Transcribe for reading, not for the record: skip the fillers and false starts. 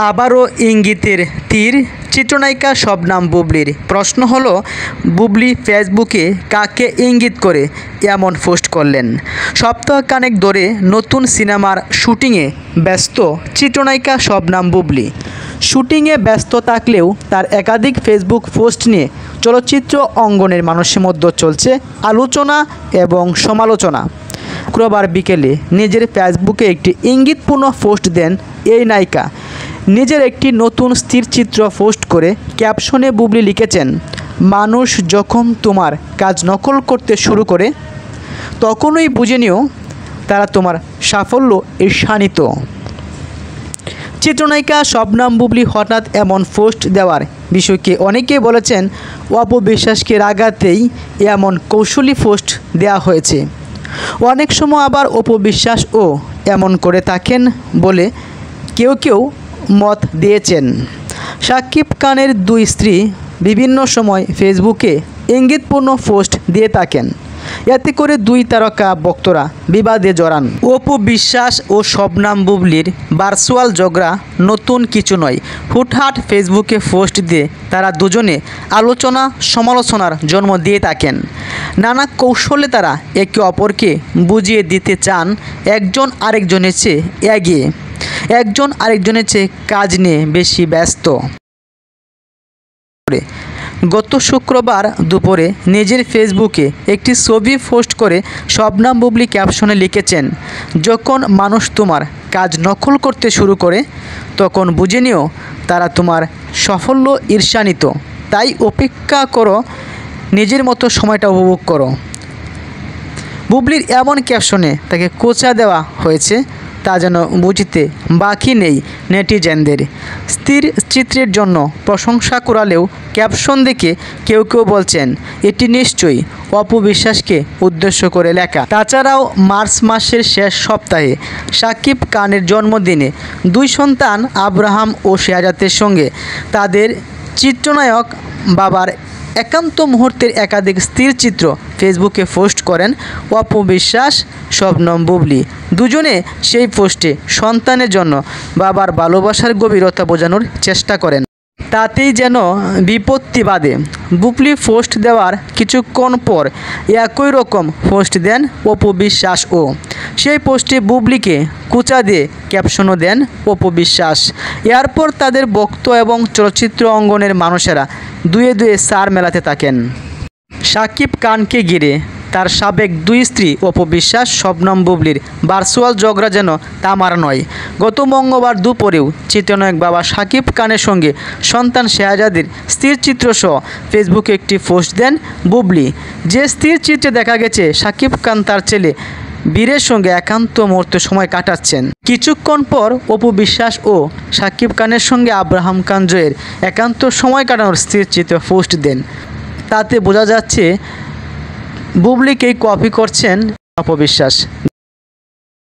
আবারও ইঙ্গিতের তীর চিত্রনায়িকা শবনম বুবলির। প্রশ্ন হলো, বুবলি ফেসবুকে কাকে ইঙ্গিত করে এমন পোস্ট করলেন? সপ্তাহখানেক ধরে নতুন সিনেমার শুটিংয়ে ব্যস্ত চিত্রনায়িকা শবনম বুবলি। শুটিংয়ে ব্যস্ত থাকলেও তার একাধিক ফেসবুক পোস্ট নিয়ে চলচ্চিত্র অঙ্গনের মানুষের মধ্যে চলছে আলোচনা এবং সমালোচনা। শুক্রবার বিকেলে নিজের ফেসবুকে একটি ইঙ্গিতপূর্ণ পোস্ট দেন এই নায়িকা। নিজের একটি নতুন স্থিরচিত্র পোস্ট করে ক্যাপশনে বুবলি লিখেছেন, মানুষ যখন তোমার কাজ নকল করতে শুরু করে তখনই বুঝে নিও তারা তোমার সাফল্য ঈর্ষান্বিত। চিত্রনায়িকা শবনম বুবলি হঠাৎ এমন পোস্ট দেওয়ার বিষয়কে অনেকেই বলেছেন অপবিশ্বাসকে রাগাতেই এমন কৌশলী পোস্ট দেওয়া হয়েছে। অনেক সময় আবার অপবিশ্বাসও এমন করে থাকেন বলে কেউ কেউ মত দিয়েছেন। শাকিব খানের দুই স্ত্রী বিভিন্ন সময় ফেসবুকে ইঙ্গিতপূর্ণ পোস্ট দিয়ে থাকেন। এতে করে দুই তারকা ভক্তরা বিবাদে জড়ান। অপু বিশ্বাস ও শবনম বুবলির ভার্চুয়াল ঝগড়া নতুন কিছু নয়। হুটহাট ফেসবুকে পোস্ট দিয়ে তারা দুজনে আলোচনা সমালোচনার জন্ম দিয়ে থাকেন। নানা কৌশলে তারা একে অপরকে বুঝিয়ে দিতে চান একজন আরেকজনের চেয়ে এগিয়ে, একজন আরেকজনের চেয়ে কাজ নিয়ে বেশি ব্যস্ত। গত শুক্রবার দুপুরে নিজের ফেসবুকে একটি ছবি পোস্ট করে শবনম বুবলি ক্যাপশনে লিখেছেন, যখন মানুষ তোমার কাজ নকল করতে শুরু করে তখন বুঝে নিও তারা তোমার সাফল্য ঈর্ষান্বিত। তাই অপেক্ষা করো, নিজের মতো সময়টা উপভোগ করো। বুবলির এমন ক্যাপশনে তাকে কোঁচা দেওয়া হয়েছে তা যেন বুঝতে বাকি নেই নেটিজেনদের। স্থির চিত্রের জন্য প্রশংসা করালেও ক্যাপশন দেখে কেউ কেউ বলছেন এটি নিশ্চয়ই অপু বিশ্বাসকে উদ্দেশ্য করে লেখা। তাছাড়াও মার্চ মাসের শেষ সপ্তাহে শাকিব খানের জন্মদিনে দুই সন্তান আব্রাহাম ও শেহজাদের সঙ্গে তাদের চিত্রনায়ক বাবার একান্ত মুহূর্তের একাধিক স্থিরচিত্র ফেসবুকে পোস্ট করেন অপু বিশ্বাস, শবনম বুবলি। দুজনে সেই পোস্টে সন্তানের জন্য বাবার ভালোবাসার গভীরতা বোঝানোর চেষ্টা করেন। তাতেই যেন বিপত্তি বাধে। বুবলি পোস্ট দেওয়ার কিছুক্ষণ পর একই রকম পোস্ট দেন অপু বিশ্বাসও। সেই পোস্টে বুবলিকে কুচা দিয়ে ক্যাপশনও দেন অপু বিশ্বাস। এরপর তাদের ভক্ত এবং চলচ্চিত্র অঙ্গনের মানুষেরা দুয়ে দুয়ে সার মেলাতে থাকেন। শাকিব খানকে ঘিরে তার সাবেক দুই স্ত্রী অপু বিশ্বাস, শবনম বুবলির ভার্চুয়াল ঝগড়া যেন তামার নয়। গত মঙ্গলবার দুপুরেও চিত্রনায়ক বাবা শাকিব খানের সঙ্গে সন্তান শেহজাদের স্থিরচিত্র সহ ফেসবুকে একটি পোস্ট দেন বুবলি। যে স্থিরচিত্রে দেখা গেছে শাকিব খান তার ছেলে বীরের সঙ্গে একান্ত মুহূর্তে সময় কাটাচ্ছেন। কিছুক্ষণ পর অপু বিশ্বাস ও শাকিব খানের সঙ্গে আব্রাহাম খান জয়ের একান্ত সময় কাটানোর স্থিরচিত্র পোস্ট দেন। তাতে বোঝা যাচ্ছে বুবলিকেই কপি করছেন অপু বিশ্বাস।